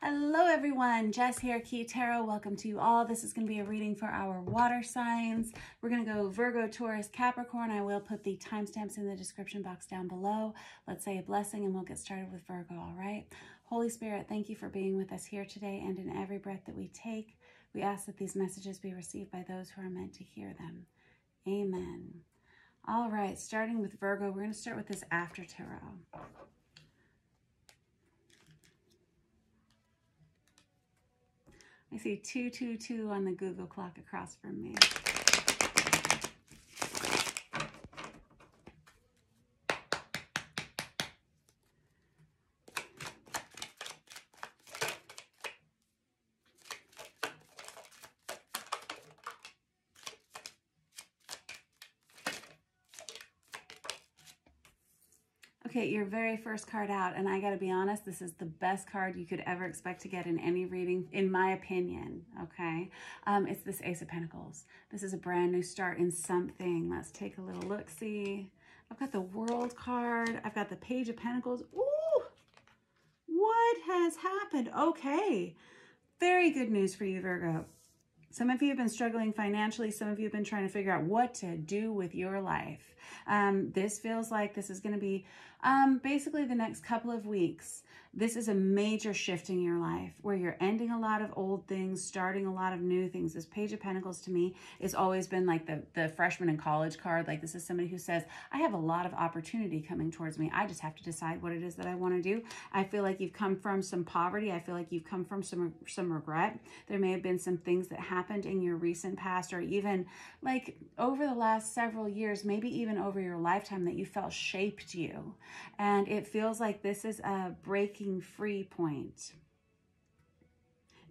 Hello everyone, Jess here, Key Tarot. Welcome to you all. This is going to be a reading for our water signs. We're going to go Virgo, Taurus, Capricorn. I will put the timestamps in the description box down below. Let's say a blessing and we'll get started with Virgo, all right? Holy Spirit, thank you for being with us here today and in every breath that we take. We ask that these messages be received by those who are meant to hear them. Amen. All right, starting with Virgo, we're going to start with this after tarot. I see 222 on the Google clock across from me. Okay, your very first card out, and I gotta be honest, this is the best card you could ever expect to get in any reading, in my opinion, okay? It's this Ace of Pentacles. This is a brand new start in something. Let's take a little look-see. I've got the World card. I've got the Page of Pentacles. Ooh, what has happened? Okay, very good news for you, Virgo. Some of you have been struggling financially. Some of you have been trying to figure out what to do with your life. This feels like this is going to be basically the next couple of weeks. This is a major shift in your life where you're ending a lot of old things, starting a lot of new things. This Page of Pentacles to me has always been like the freshman in college card. Like this is somebody who says, I have a lot of opportunity coming towards me. I just have to decide what it is that I want to do. I feel like you've come from some poverty. I feel like you've come from some regret. There may have been some things that happened in your recent past or even like over the last several years, maybe even over your lifetime that you felt shaped you. And it feels like this is a breaking free point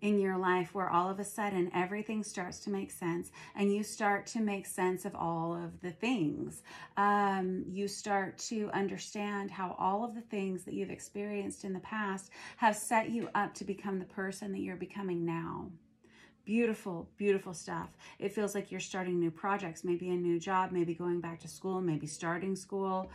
in your life where all of a sudden everything starts to make sense and you start to make sense of all of the things. You start to understand how all of the things that you've experienced in the past have set you up to become the person that you're becoming now. Beautiful, beautiful stuff. It feels like you're starting new projects, maybe a new job, maybe going back to school, maybe starting school.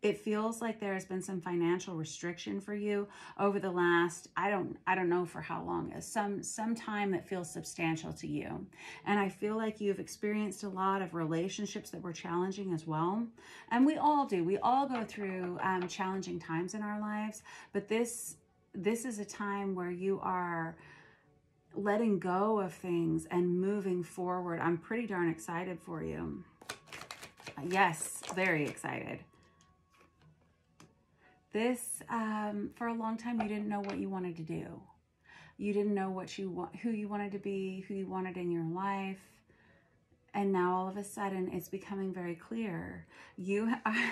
It feels like there has been some financial restriction for you over the last, I don't know for how long, some time that feels substantial to you. And I feel like you've experienced a lot of relationships that were challenging as well. And we all do. We all go through challenging times in our lives. But this is a time where you are letting go of things and moving forward. I'm pretty darn excited for you. Yes, very excited. This, for a long time, you didn't know what you wanted to do. You didn't know who you wanted to be, who you wanted in your life. And now all of a sudden it's becoming very clear. You are,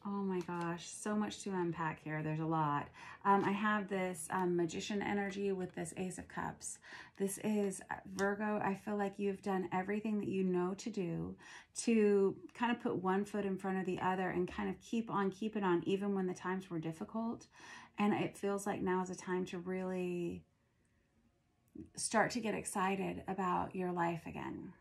oh my gosh, so much to unpack here. There's a lot. I have this Magician energy with this Ace of Cups. This is Virgo. I feel like you've done everything that you know to do to kind of put one foot in front of the other and kind of keep it on even when the times were difficult. And it feels like now is a time to really start to get excited about your life again.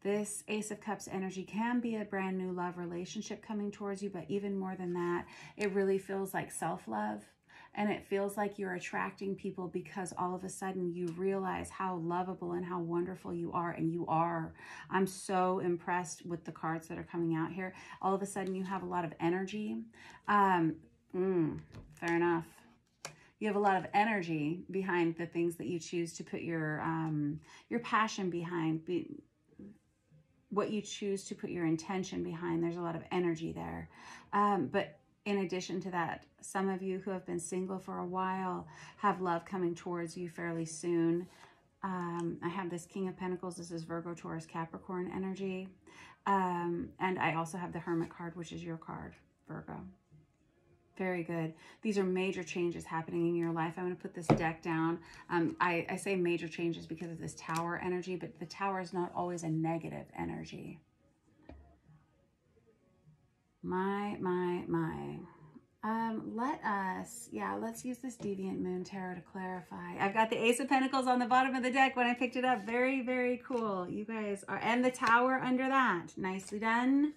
This Ace of Cups energy can be a brand new love relationship coming towards you, but even more than that, it really feels like self-love. And it feels like you're attracting people because all of a sudden you realize how lovable and how wonderful you are. And you are. I'm so impressed with the cards that are coming out here. All of a sudden you have a lot of energy. Fair enough. You have a lot of energy behind the things that you choose to put your passion behind. What you choose to put your intention behind. There's a lot of energy there. But in addition to that, some of you who have been single for a while have love coming towards you fairly soon. I have this King of Pentacles. This is Virgo, Taurus, Capricorn energy. And I also have the Hermit card, which is your card, Virgo. Very good. These are major changes happening in your life. I'm going to put this deck down. I say major changes because of this Tower energy, but the Tower is not always a negative energy. Let's use this Deviant Moon Tarot to clarify. I've got the Ace of Pentacles on the bottom of the deck when I picked it up. Very, very cool. You guys are, and the Tower under that. Nicely done.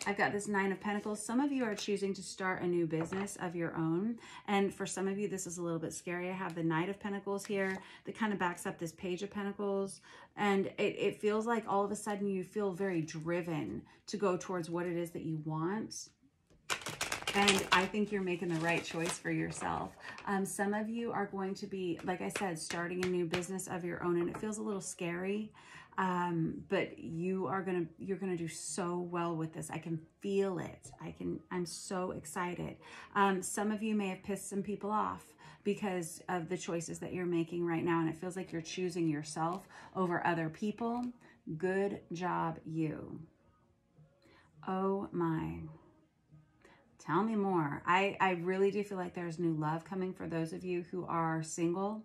I've got this Nine of Pentacles. Some of you are choosing to start a new business of your own. And for some of you, this is a little bit scary. I have the Knight of Pentacles here that kind of backs up this Page of Pentacles. And it feels like all of a sudden you feel very driven to go towards what it is that you want. And I think you're making the right choice for yourself. Some of you are going to be, like I said, starting a new business of your own, and it feels a little scary. But you're gonna do so well with this. I can feel it. I'm so excited. Some of you may have pissed some people off because of the choices that you're making right now, and it feels like you're choosing yourself over other people. Good job, you. Oh my. Tell me more. I really do feel like there's new love coming for those of you who are single.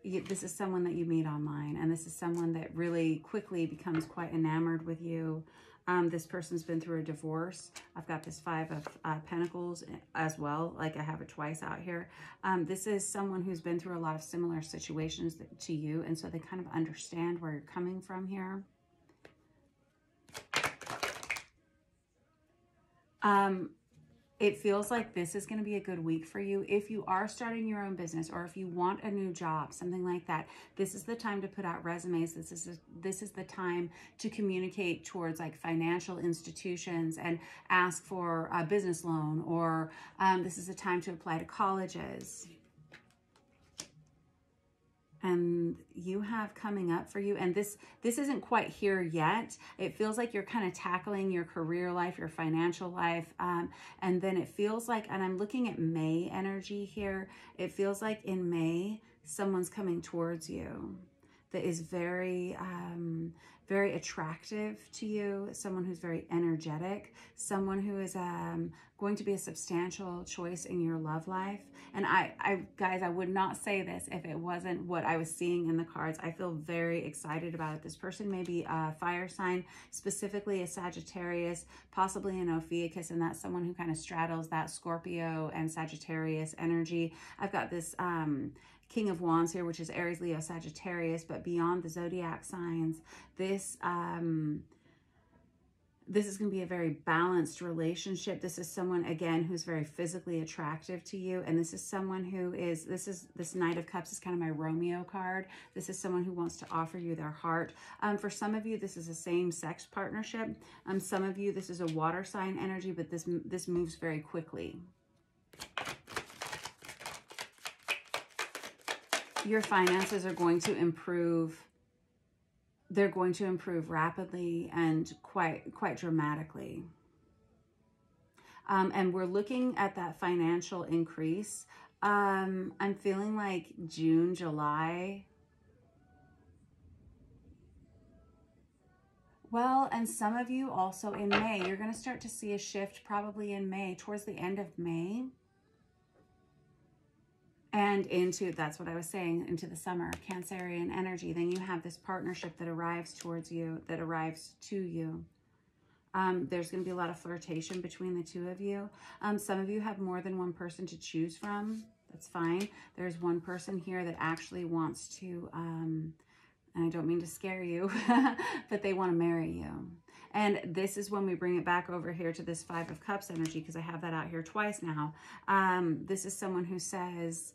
This is someone that you meet online, and this is someone that really quickly becomes quite enamored with you. This person's been through a divorce. I've got this Five of Pentacles as well, like I have it twice out here. This is someone who's been through a lot of similar situations to you, and so they kind of understand where you're coming from here. It feels like this is going to be a good week for you. If you are starting your own business, or if you want a new job, something like that, this is the time to put out resumes. This is the time to communicate towards like financial institutions and ask for a business loan, or this is the time to apply to colleges. And you have coming up for you, and this isn't quite here yet. It feels like you're kind of tackling your career life, your financial life, and then it feels like, and I'm looking at May energy here, it feels like in May someone's coming towards you that is very very attractive to you, someone who's very energetic, someone who is going to be a substantial choice in your love life. And guys, I would not say this if it wasn't what I was seeing in the cards. I feel very excited about it. This person may be a fire sign, specifically a Sagittarius, possibly an Ophiuchus, and that's someone who kind of straddles that Scorpio and Sagittarius energy. I've got this King of Wands here, which is Aries, Leo, Sagittarius, but beyond the zodiac signs, this is going to be a very balanced relationship. This is someone, again, who's very physically attractive to you. And this is someone who is, this Knight of Cups is kind of my Romeo card. This is someone who wants to offer you their heart. For some of you, this is a same-sex partnership. Some of you, this is a water sign energy, but this moves very quickly. Your finances are going to improve. They're going to improve rapidly and quite dramatically. And we're looking at that financial increase. I'm feeling like June, July. Well, and some of you also in May. You're going to start to see a shift probably in May, towards the end of May. And into, that's what I was saying, into the summer, Cancerian energy. Then you have this partnership that arrives towards you, that arrives to you. There's going to be a lot of flirtation between the two of you. Some of you have more than one person to choose from. That's fine. There's one person here that actually wants to, and I don't mean to scare you, but they want to marry you. And this is when we bring it back over here to this Five of Cups energy, because I have that out here twice now. This is someone who says,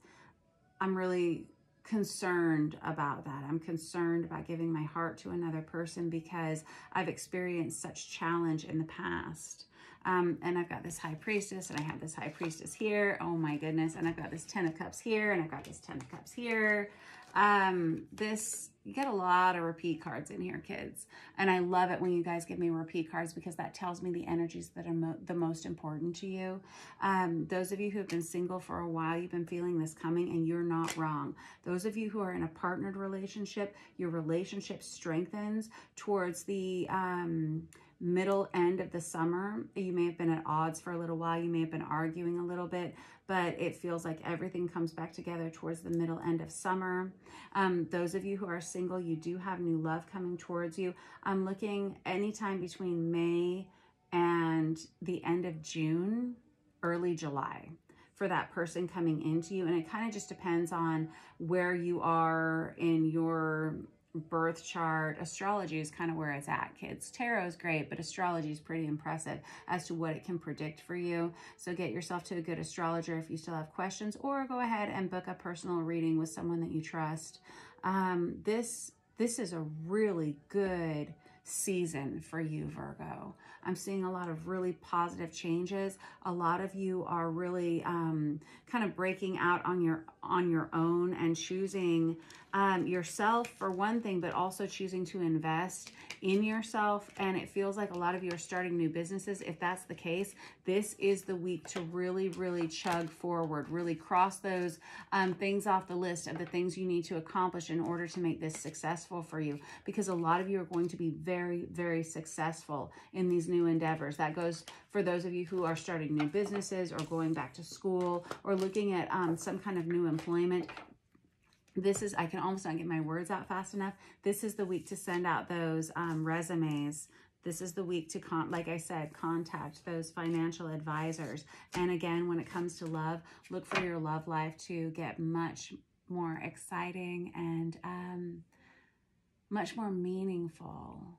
I'm really concerned about that. I'm concerned about giving my heart to another person because I've experienced such challenge in the past. And I've got this High Priestess, and I have this High Priestess here. Oh my goodness. And I've got this Ten of Cups here, and I've got this Ten of Cups here. You get a lot of repeat cards in here, kids. And I love it when you guys give me repeat cards, because that tells me the energies that are the most important to you. Those of you who have been single for a while, you've been feeling this coming, and you're not wrong. Those of you who are in a partnered relationship, your relationship strengthens towards the middle end of the summer. You may have been at odds for a little while. You may have been arguing a little bit, but it feels like everything comes back together towards the middle end of summer. Those of you who are single, you do have new love coming towards you. I'm looking anytime between May and the end of June, early July, for that person coming into you. And it kind of just depends on where you are in your birth chart, astrology is kind of where it's at, kids. Tarot is great, but astrology is pretty impressive as to what it can predict for you. So get yourself to a good astrologer if you still have questions, or go ahead and book a personal reading with someone that you trust. This is a really good season for you, Virgo. I'm seeing a lot of really positive changes. A lot of you are really kind of breaking out on your own and choosing yourself for one thing, but also choosing to invest in yourself. And it feels like a lot of you are starting new businesses. If that's the case, this is the week to really, really chug forward, really cross those things off the list of the things you need to accomplish in order to make this successful for you. Because a lot of you are going to be very, very successful in these new endeavors. That goes for those of you who are starting new businesses or going back to school or looking at some kind of new employment. This is, I can almost not get my words out fast enough. This is the week to send out those resumes. This is the week to, like I said, contact those financial advisors. And again, when it comes to love, look for your love life to get much more exciting and much more meaningful,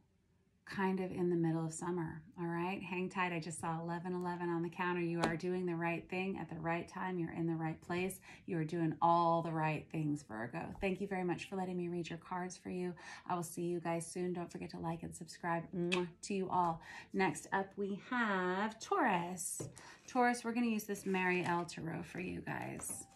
kind of in the middle of summer. All right, hang tight. I just saw 1111 on the counter. You are doing the right thing at the right time. You're in the right place. You are doing all the right things, Virgo. Thank you very much for letting me read your cards for you. I will see you guys soon. Don't forget to like and subscribe. Mwah, to you all. Next up, we have Taurus. Taurus, we're going to use this Mary L. Tarot for you guys.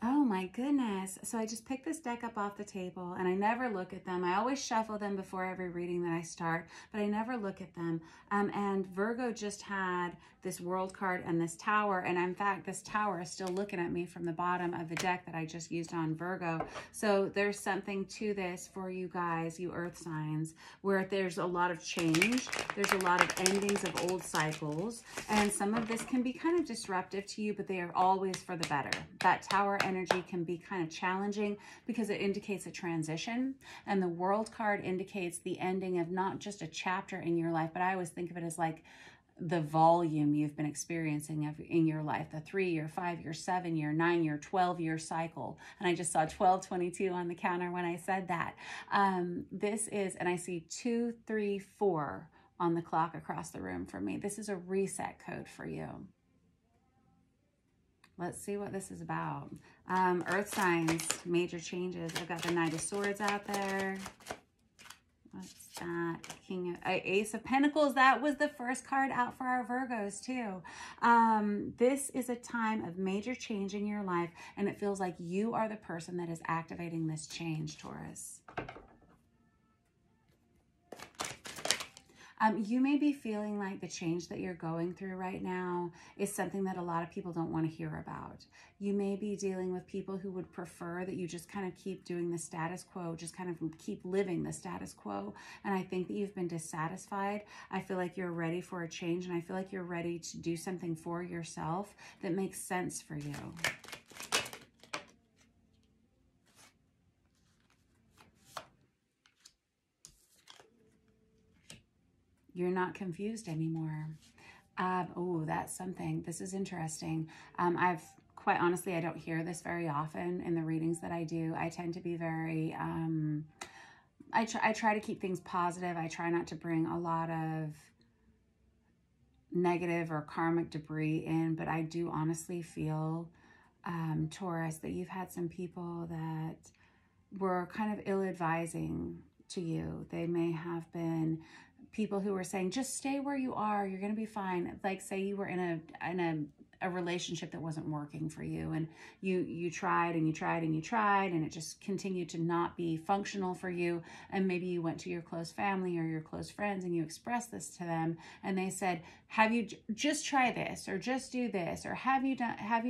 Oh my goodness. So I just picked this deck up off the table and I never look at them. I always shuffle them before every reading that I start, but I never look at them. And Virgo just had this World card and this Tower. And in fact, this Tower is still looking at me from the bottom of the deck that I just used on Virgo. So there's something to this for you guys, you earth signs, where there's a lot of change. There's a lot of endings of old cycles. And some of this can be kind of disruptive to you, but they are always for the better. That Tower energy can be kind of challenging because it indicates a transition, and the World card indicates the ending of not just a chapter in your life, but I always think of it as like the volume you've been experiencing in your life, the 3-year, 5-year, 7-year, 9-year, 12-year cycle. And I just saw 1222 on the counter when I said that. This is, and I see 2, 3, 4 on the clock across the room from me. This is a reset code for you. Let's see what this is about. Earth signs, major changes. I've got the Knight of Swords out there. What's that? Ace of Pentacles. That was the first card out for our Virgos too. This is a time of major change in your life, and it feels like you are the person that is activating this change, Taurus. You may be feeling like the change that you're going through right now is something that a lot of people don't want to hear about. You may be dealing with people who would prefer that you just kind of keep doing the status quo, just kind of keep living the status quo. And I think that you've been dissatisfied. I feel like you're ready for a change, and I feel like you're ready to do something for yourself that makes sense for you. You're not confused anymore. Oh, that's something. This is interesting. Quite honestly, I don't hear this very often in the readings that I do. I tend to be very, I try to keep things positive. I try not to bring a lot of negative or karmic debris in, but I do honestly feel, Taurus, that you've had some people that were kind of ill-advising to you. They may have been people who were saying, just stay where you are, you're going to be fine. Like, say you were in a relationship that wasn't working for you, and you tried and you tried and you tried, and it just continued to not be functional for you. And maybe you went to your close family or your close friends and you expressed this to them, and they said, have you just try this, or just do this, or have you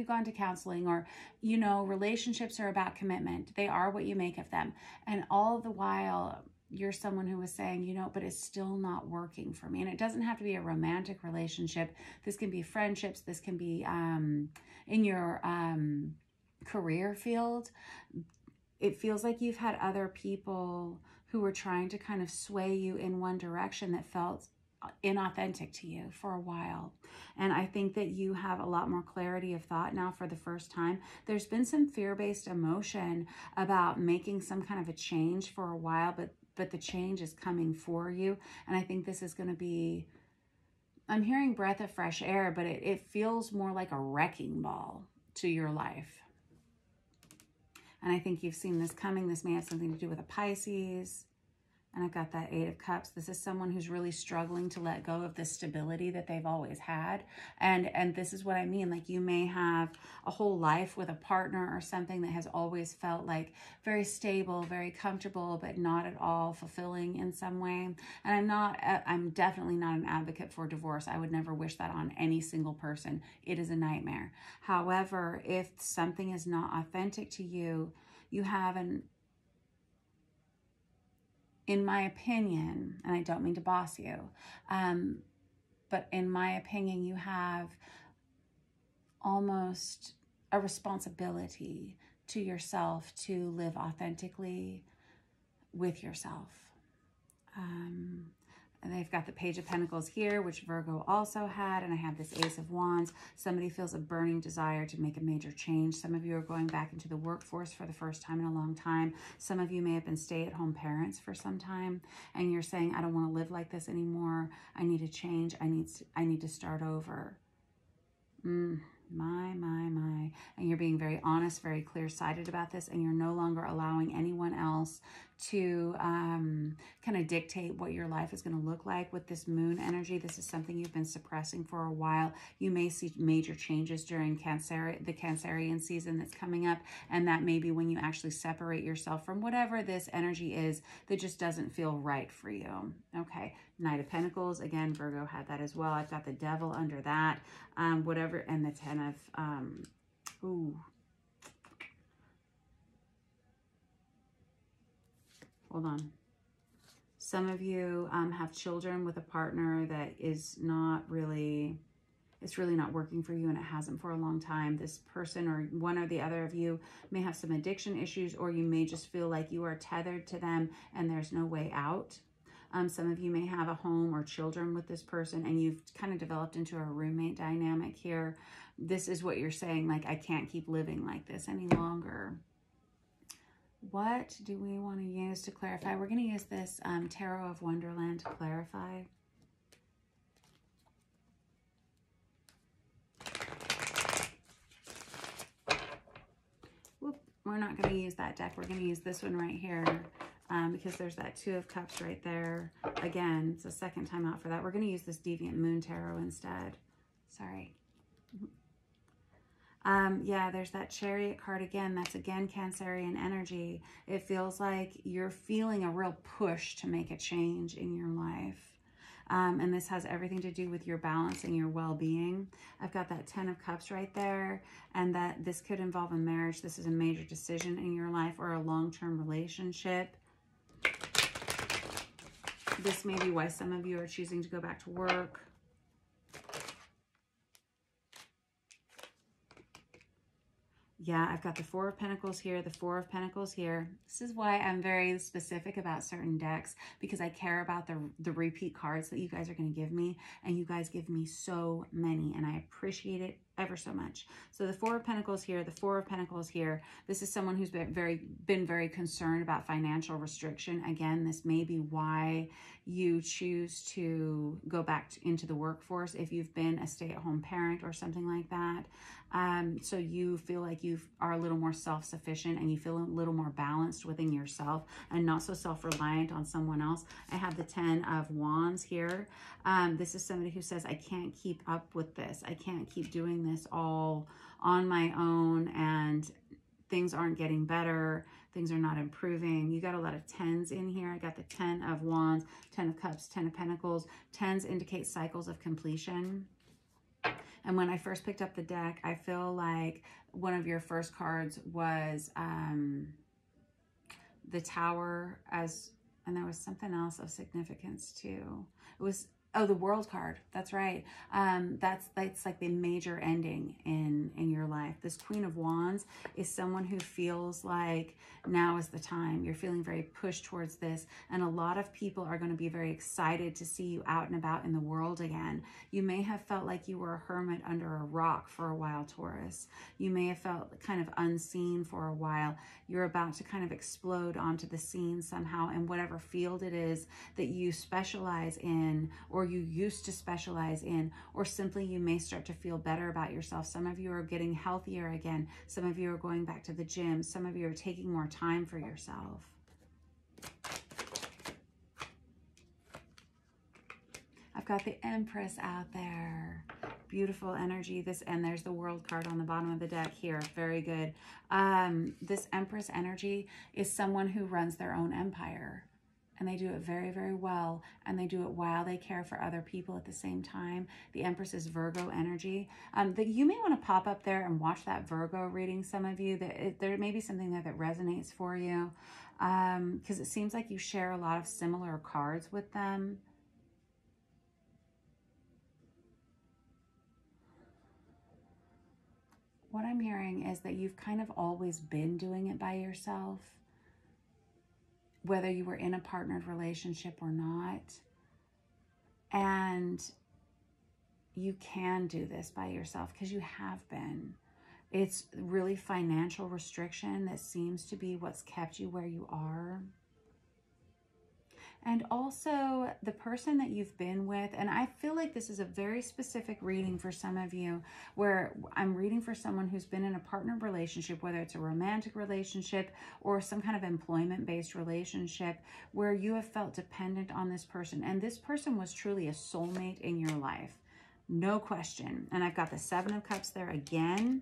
gone to counseling? Or, you know, relationships are about commitment. They are what you make of them. And all the while, you're someone who was saying, you know, but it's still not working for me. And it doesn't have to be a romantic relationship. This can be friendships. This can be in your career field. It feels like you've had other people who were trying to kind of sway you in one direction that felt inauthentic to you for a while. And I think that you have a lot more clarity of thought now for the first time. There's been some fear-based emotion about making some kind of a change for a while, but the change is coming for you. And I think this is going to be, I'm hearing breath of fresh air, but it feels more like a wrecking ball to your life. And I think you've seen this coming. This may have something to do with a Pisces. And I've got that 8 of Cups. This is someone who's really struggling to let go of the stability that they've always had. And this is what I mean. Like, you may have a whole life with a partner or something that has always felt like very stable, very comfortable, but not at all fulfilling in some way. And I'm definitely not an advocate for divorce. I would never wish that on any single person. It is a nightmare. However, if something is not authentic to you, you have in my opinion, and I don't mean to boss you, but in my opinion, you have almost a responsibility to yourself to live authentically with yourself. And they've got the Page of Pentacles here, which Virgo also had, and I have this Ace of Wands. Somebody feels a burning desire to make a major change. Some of you are going back into the workforce for the first time in a long time. Some of you may have been stay-at-home parents for some time, and you're saying, I don't want to live like this anymore. I need to change. I need to start over. My. And you're being very honest, very clear-sighted about this, and you're no longer allowing anyone else to kind of dictate what your life is going to look like with this moon energy. This is something you've been suppressing for a while. You may see major changes during the Cancerian season that's coming up, and that may be when you actually separate yourself from whatever this energy is that just doesn't feel right for you. Okay, Knight of Pentacles, again, Virgo had that as well. I've got the Devil under that, whatever, and the 10 of, hold on. Some of you have children with a partner that is not really, it's really not working for you, and it hasn't for a long time. This person, or one or the other of you, may have some addiction issues, or you may just feel like you are tethered to them and there's no way out. Some of you may have a home or children with this person, and you've kind of developed into a roommate dynamic here. This is what you're saying, like, I can't keep living like this any longer. What do we want to use to clarify? We're going to use this Tarot of Wonderland to clarify. Whoop, we're not going to use that deck. We're going to use this one right here because there's that 2 of Cups right there. Again, it's the second time out for that. We're going to use this Deviant Moon Tarot instead. Sorry. Yeah, there's that Chariot card again. That's again Cancerian energy. It feels like you're feeling a real push to make a change in your life. And this has everything to do with your balance and your well-being. I've got that 10 of Cups right there, and that this could involve a marriage. This is a major decision in your life, or a long-term relationship. This may be why some of you are choosing to go back to work. Yeah, I've got the 4 of Pentacles here, the 4 of Pentacles here. This is why I'm very specific about certain decks, because I care about the repeat cards that you guys are going to give me, and you guys give me so many, and I appreciate it ever so much. So the 4 of Pentacles here, the 4 of Pentacles here. This is someone who's been very concerned about financial restriction. Again, this may be why you choose to go back into the workforce if you've been a stay-at-home parent or something like that. So you feel like you are a little more self-sufficient, and you feel a little more balanced within yourself and not so self-reliant on someone else. I have the 10 of Wands here. This is somebody who says, I can't keep up with this. I can't keep doing this all on my own, and things aren't getting better. Things are not improving. You got a lot of 10s in here. I got the 10 of Wands, 10 of Cups, 10 of Pentacles. 10s indicate cycles of completion. And when I first picked up the deck, I feel like one of your first cards was the Tower, and there was something else of significance too. It was Oh, the World card. That's right. That's like the major ending in your life. This Queen of Wands is someone who feels like now is the time. You're feeling very pushed towards this, and a lot of people are going to be very excited to see you out and about in the world again. You may have felt like you were a hermit under a rock for a while, Taurus. You may have felt kind of unseen for a while. You're about to kind of explode onto the scene somehow in whatever field it is that you specialize in, or you used to specialize in, or simply you may start to feel better about yourself. Some of you are getting healthier again. Some of you are going back to the gym. Some of you are taking more time for yourself. I've got the Empress out there. Beautiful energy. And there's the World card on the bottom of the deck here. Very good. This Empress energy is someone who runs their own empire. And they do it very, very well. And they do it while they care for other people at the same time. The Empress is Virgo energy. That you may want to pop up there and watch that Virgo reading, some of you. There may be something there that resonates for you. Because it seems like you share a lot of similar cards with them. What I'm hearing is that you've kind of always been doing it by yourself, whether you were in a partnered relationship or not. And you can do this by yourself because you have been. It's really financial restriction that seems to be what's kept you where you are. And also the person that you've been with, and I feel like this is a very specific reading for some of you, where I'm reading for someone who's been in a partnered relationship, whether it's a romantic relationship or some kind of employment-based relationship, where you have felt dependent on this person. And this person was truly a soulmate in your life. No question. And I've got the Seven of Cups there again.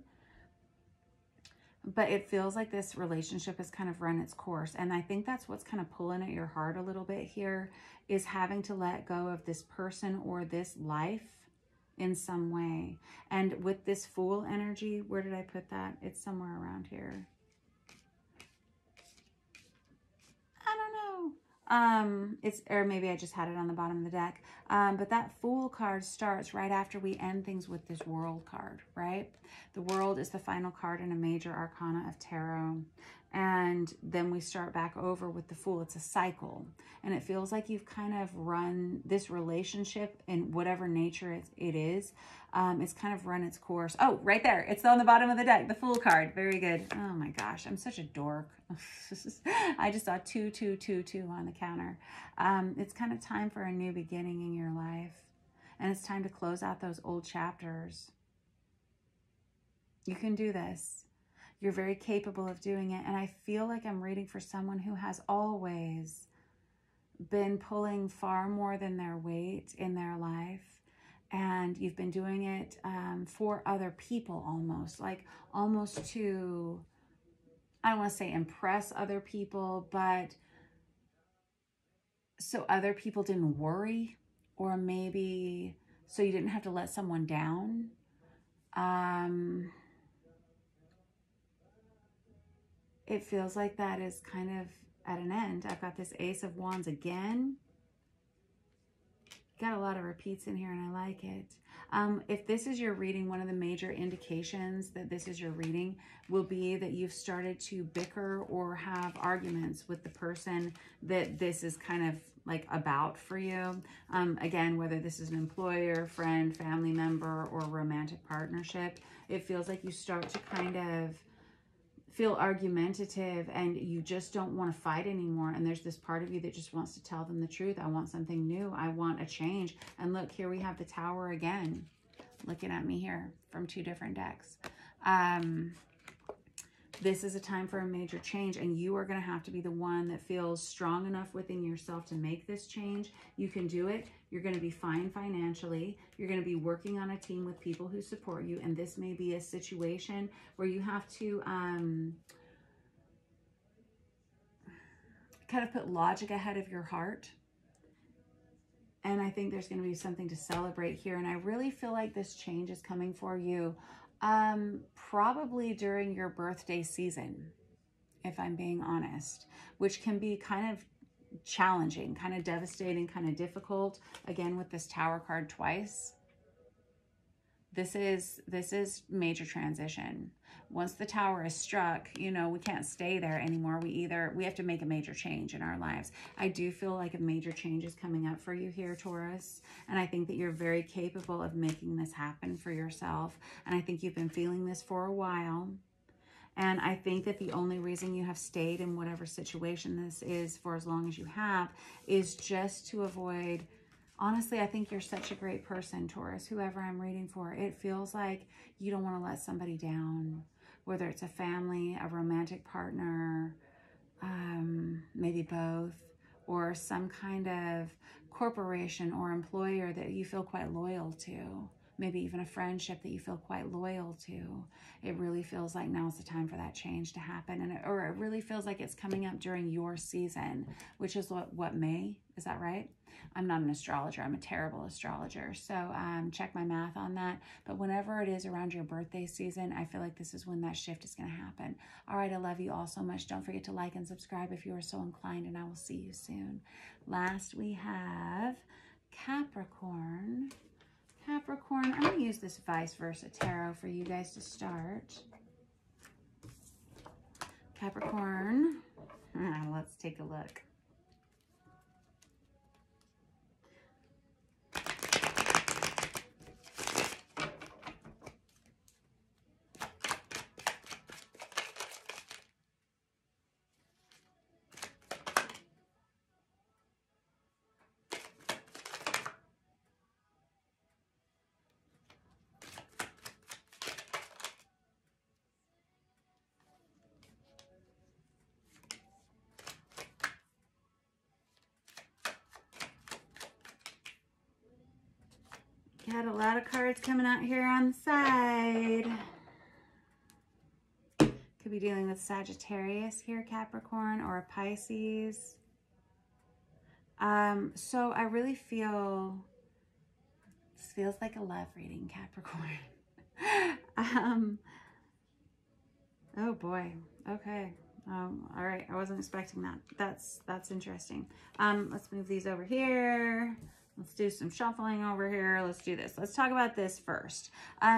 But it feels like this relationship has kind of run its course. And I think that's what's kind of pulling at your heart a little bit here, is having to let go of this person or this life in some way. And with this Fool energy, where did I put that? It's somewhere around here. I don't know. Or maybe I just had it on the bottom of the deck. But that Fool card starts right after we end things with this World card, right? The World is the final card in a major arcana of tarot. And then we start back over with the Fool. It's a cycle. And it feels like you've kind of run this relationship in whatever nature it is. It's kind of run its course. Oh, right there. It's on the bottom of the deck. The Fool card. Very good. Oh my gosh. I'm such a dork. I just saw 2, 2, 2, 2 on the counter. It's kind of time for a new beginning in your life. And it's time to close out those old chapters. You can do this. You're very capable of doing it. And I feel like I'm reading for someone who has always been pulling far more than their weight in their life. And you've been doing it for other people almost to, I don't want to say impress other people, but so other people didn't worry, or maybe so you didn't have to let someone down. It feels like that is kind of at an end. I've got this Ace of Wands again. Got a lot of repeats in here and I like it. If this is your reading, one of the major indications that this is your reading will be that you've started to bicker or have arguments with the person that this is kind of like about for you. Again, whether this is an employer, friend, family member, or romantic partnership, it feels like you start to kind of feel argumentative and you just don't want to fight anymore. And there's this part of you that just wants to tell them the truth. I want something new. I want a change. And look, here we have the Tower again, looking at me here from 2 different decks. This is a time for a major change, and you are going to have to be the one that feels strong enough within yourself to make this change. You can do it. You're going to be fine financially. You're going to be working on a team with people who support you, and this may be a situation where you have to kind of put logic ahead of your heart. And I think there's going to be something to celebrate here, and I really feel like this change is coming for you probably during your birthday season, if I'm being honest, which can be kind of challenging, kind of devastating, kind of difficult. Again, with this Tower card twice. This is major transition. Once the Tower is struck, you know, we can't stay there anymore. We have to make a major change in our lives. I do feel like a major change is coming up for you here, Taurus. And I think that you're very capable of making this happen for yourself. And I think you've been feeling this for a while. And I think that the only reason you have stayed in whatever situation this is for as long as you have is just to avoid... Honestly, I think you're such a great person, Taurus, whoever I'm reading for. It feels like you don't want to let somebody down, whether it's a family, a romantic partner, maybe both, or some kind of corporation or employer that you feel quite loyal to. Maybe even a friendship that you feel quite loyal to. It really feels like now's the time for that change to happen. Or it really feels like it's coming up during your season, which is what, May? Is that right? I'm not an astrologer. I'm a terrible astrologer. So check my math on that. But whenever it is around your birthday season, I feel like this is when that shift is going to happen. All right, I love you all so much. Don't forget to like and subscribe if you are so inclined, and I will see you soon. Last, we have Capricorn. Capricorn, I'm going to use this Vice Versa Tarot for you guys to start. Capricorn, let's take a look. Got a lot of cards coming out here on the side. Could be dealing with Sagittarius here, Capricorn, or a Pisces. So I really feel, this feels like a love reading, Capricorn. Oh boy, okay. All right, I wasn't expecting that. That's interesting. Let's move these over here. Let's do some shuffling over here. Let's do this. Let's talk about this first.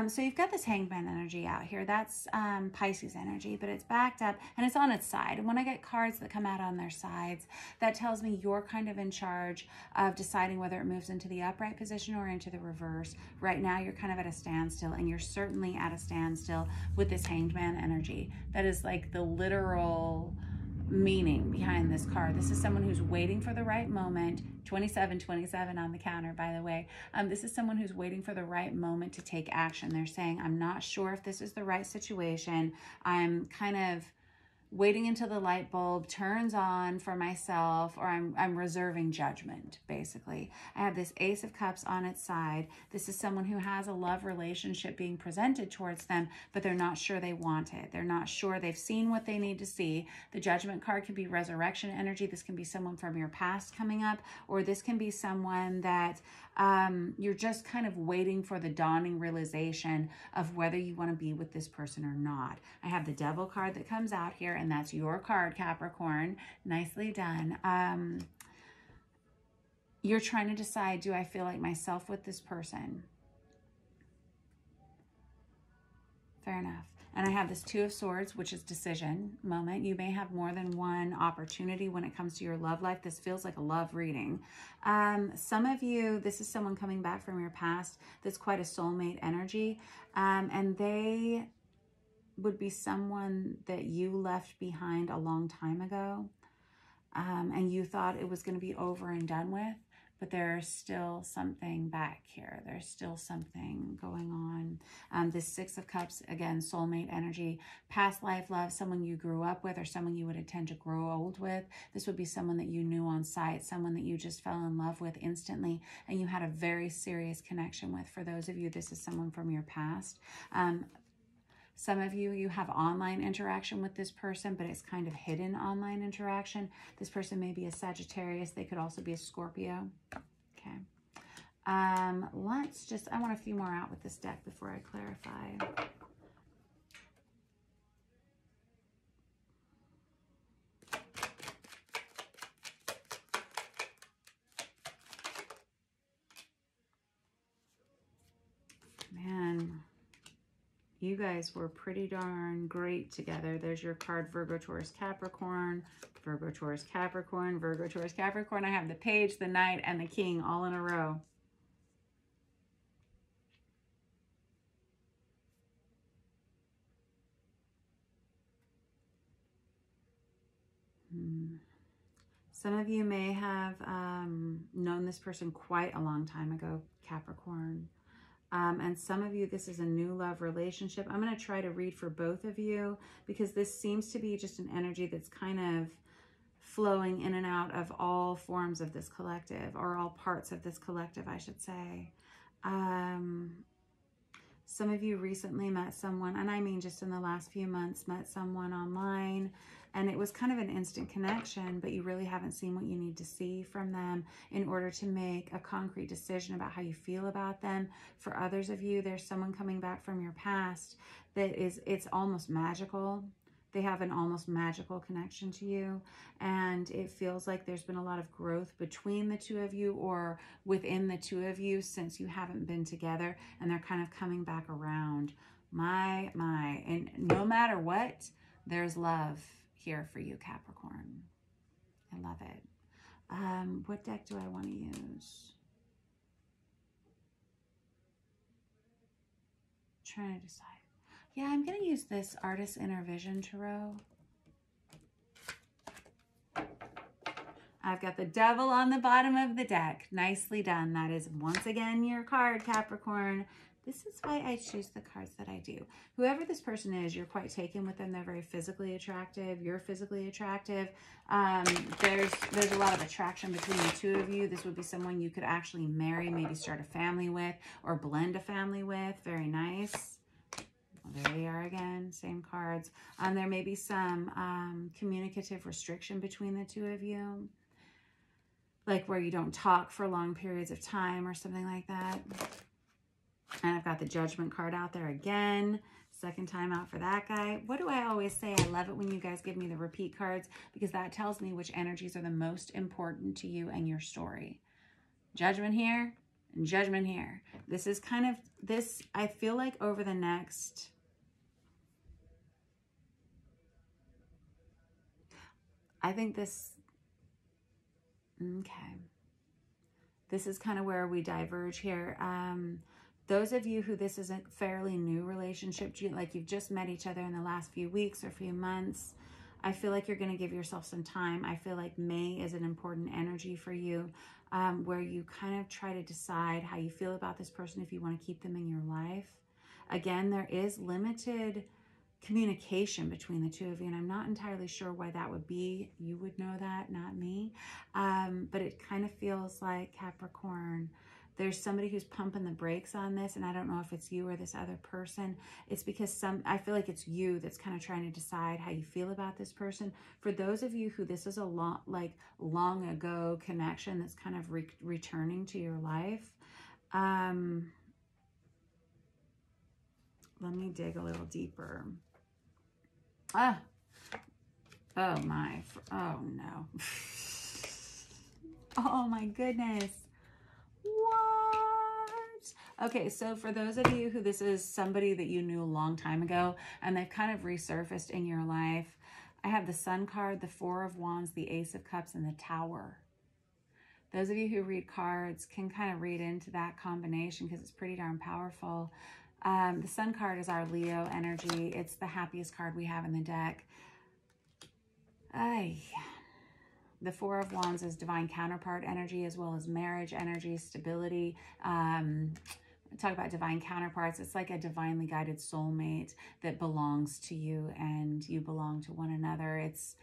So you've got this Hangman energy out here. That's Pisces energy, but it's backed up and it's on its side. And when I get cards that come out on their sides, that tells me you're kind of in charge of deciding whether it moves into the upright position or into the reverse. Right now, you're kind of at a standstill, and you're certainly at a standstill with this Hanged Man energy. That is like the literal meaning behind this card. This is someone who's waiting for the right moment. 2727 on the counter, by the way. This is someone who's waiting for the right moment to take action. They're saying, I'm not sure if this is the right situation. I'm kind of waiting until the light bulb turns on for myself, or I'm reserving judgment, basically. I have this Ace of Cups on its side. This is someone who has a love relationship being presented towards them, but they're not sure they want it. They're not sure they've seen what they need to see. The Judgment card can be resurrection energy. This can be someone from your past coming up, or this can be someone that you're just kind of waiting for the dawning realization of whether you want to be with this person or not. I have the Devil card that comes out here, and that's your card, Capricorn. Nicely done. You're trying to decide, do I feel like myself with this person? Fair enough. And I have this Two of Swords, which is decision moment. You may have more than one opportunity when it comes to your love life. This feels like a love reading. Some of you, this is someone coming back from your past that's quite a soulmate energy. And they would be someone that you left behind a long time ago. And you thought it was going to be over and done with. But there's still something back here. There's still something going on. This Six of Cups, again, soulmate energy, past life love, someone you grew up with or someone you would intend to grow old with. This would be someone that you knew on sight, someone that you just fell in love with instantly and you had a very serious connection with. For those of you, this is someone from your past. Some of you, you have online interaction with this person, but it's kind of hidden online interaction. This person may be a Sagittarius. They could also be a Scorpio. Okay. Let's just, I want a few more out with this deck before I clarify. you guys were pretty darn great together. There's your card, Virgo, Taurus, Capricorn, Virgo, Taurus, Capricorn, Virgo, Taurus, Capricorn. I have the Page, the Knight, and the King all in a row. Some of you may have known this person quite a long time ago, Capricorn. And some of you, this is a new love relationship. I'm going to try to read for both of you because this seems to be just an energy that's kind of flowing in and out of all forms of this collective, or all parts of this collective, I should say. Some of you recently met someone, and I mean just in the last few months, met someone online, and it was kind of an instant connection, but you really haven't seen what you need to see from them in order to make a concrete decision about how you feel about them. For others of you, there's someone coming back from your past that it's almost magical. They have an almost magical connection to you, and it feels like there's been a lot of growth between the two of you or within the two of you since you haven't been together, and they're kind of coming back around. My. And no matter what, there's love here for you, Capricorn. I love it. What deck do I want to use? Trying to decide. Yeah, I'm going to use this Artist Inner Vision Tarot. I've got the Devil on the bottom of the deck. Nicely done. That is once again your card, Capricorn. This is why I choose the cards that I do. Whoever this person is, you're quite taken with them. They're very physically attractive. You're physically attractive. There's a lot of attraction between the two of you. This would be someone you could actually marry, maybe start a family with, or blend a family with. Very nice. Well, there they are again, same cards. There may be some communicative restriction between the two of you, like where you don't talk for long periods of time or something like that. And I've got the Judgment card out there again. Second time out for that guy. What do I always say? I love it when you guys give me the repeat cards because that tells me which energies are the most important to you and your story. Judgment here and Judgment here. This is kind of this, I feel like over the next... I think this... Okay. This is kind of where we diverge here. Those of you who this is a fairly new relationship, like you've just met each other in the last few weeks or few months, I feel like you're going to give yourself some time. I feel like May is an important energy for you, where you kind of try to decide how you feel about this person, if you want to keep them in your life. Again, there is limited communication between the two of you, and I'm not entirely sure why that would be. You would know that, not me. But it kind of feels like, Capricorn, there's somebody who's pumping the brakes on this, and I don't know if it's you or this other person. It's because I feel like it's you that's kind of trying to decide how you feel about this person. For those of you who this is a long ago connection that's kind of returning to your life, let me dig a little deeper. Oh my, oh no. Oh my goodness. What? Okay, so for those of you who this is somebody that you knew a long time ago and they've kind of resurfaced in your life, I have the Sun card, the Four of Wands, the Ace of Cups, and the Tower. Those of you who read cards can kind of read into that combination because it's pretty darn powerful. The Sun card is our Leo energy. It's the happiest card we have in the deck. The Four of Wands is divine counterpart energy, as well as marriage energy, stability. Talk about divine counterparts. It's like a divinely guided soulmate that belongs to you and you belong to one another. It's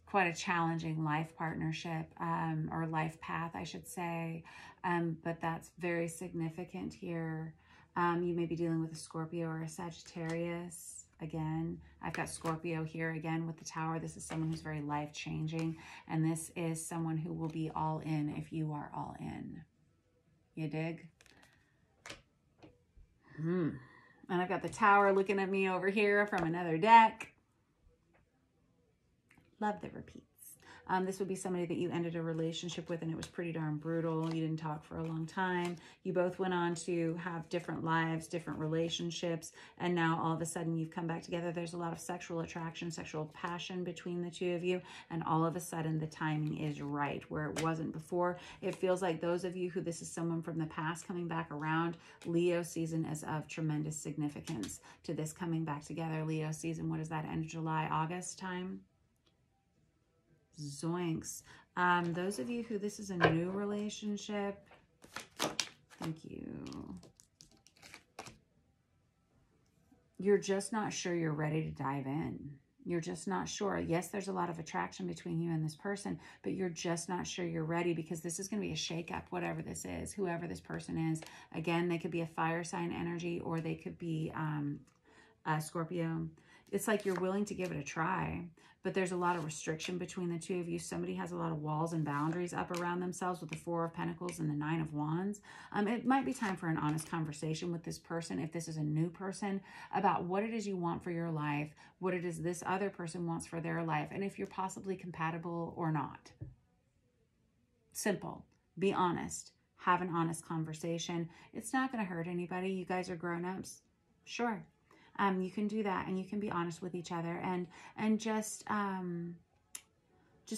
quite a challenging life partnership, or life path, I should say. But that's very significant here. You may be dealing with a Scorpio or a Sagittarius. Again, I've got Scorpio here again with the Tower. This is someone who's very life-changing, and this is someone who will be all in if you are all in. You dig? And I've got the Tower looking at me over here from another deck. Love the repeats. This would be somebody that you ended a relationship with and it was pretty darn brutal. You didn't talk for a long time. You both went on to have different lives, different relationships, and now all of a sudden you've come back together. There's a lot of sexual attraction, sexual passion between the two of you, and all of a sudden the timing is right where it wasn't before. It feels like those of you who this is someone from the past coming back around, Leo season is of tremendous significance to this coming back together. Leo season, what is that, end of July, August time? Zoinks. Those of you who this is a new relationship, thank you. You're just not sure you're ready to dive in. You're just not sure. Yes, there's a lot of attraction between you and this person, but you're just not sure you're ready because this is going to be a shakeup, whatever this is, whoever this person is. Again, they could be a fire sign energy or they could be Scorpio. It's like you're willing to give it a try, but there's a lot of restriction between the two of you. Somebody has a lot of walls and boundaries up around themselves with the Four of Pentacles and the Nine of Wands. It might be time for an honest conversation with this person, if this is a new person, about what it is you want for your life, what it is this other person wants for their life, and if you're possibly compatible or not. Simple. Be honest. Have an honest conversation. It's not going to hurt anybody. You guys are grown-ups. Sure. You can do that, and you can be honest with each other, and just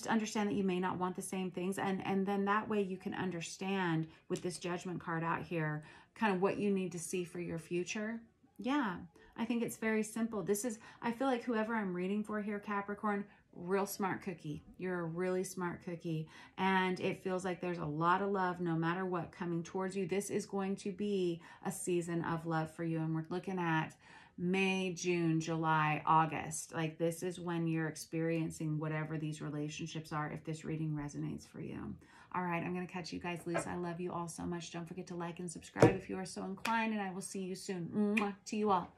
understand that you may not want the same things, and then that way you can understand with this Judgment card out here kind of what you need to see for your future. Yeah, I think it's very simple. This is, I feel like whoever I'm reading for here, Capricorn, real smart cookie. You're a really smart cookie, and it feels like there's a lot of love no matter what coming towards you. This is going to be a season of love for you, and we're looking at May, June, July, August. Like this is when you're experiencing whatever these relationships are, if this reading resonates for you. All right, I'm going to cut you guys loose. I love you all so much. Don't forget to like and subscribe if you are so inclined, and I will see you soon. Mwah, to you all.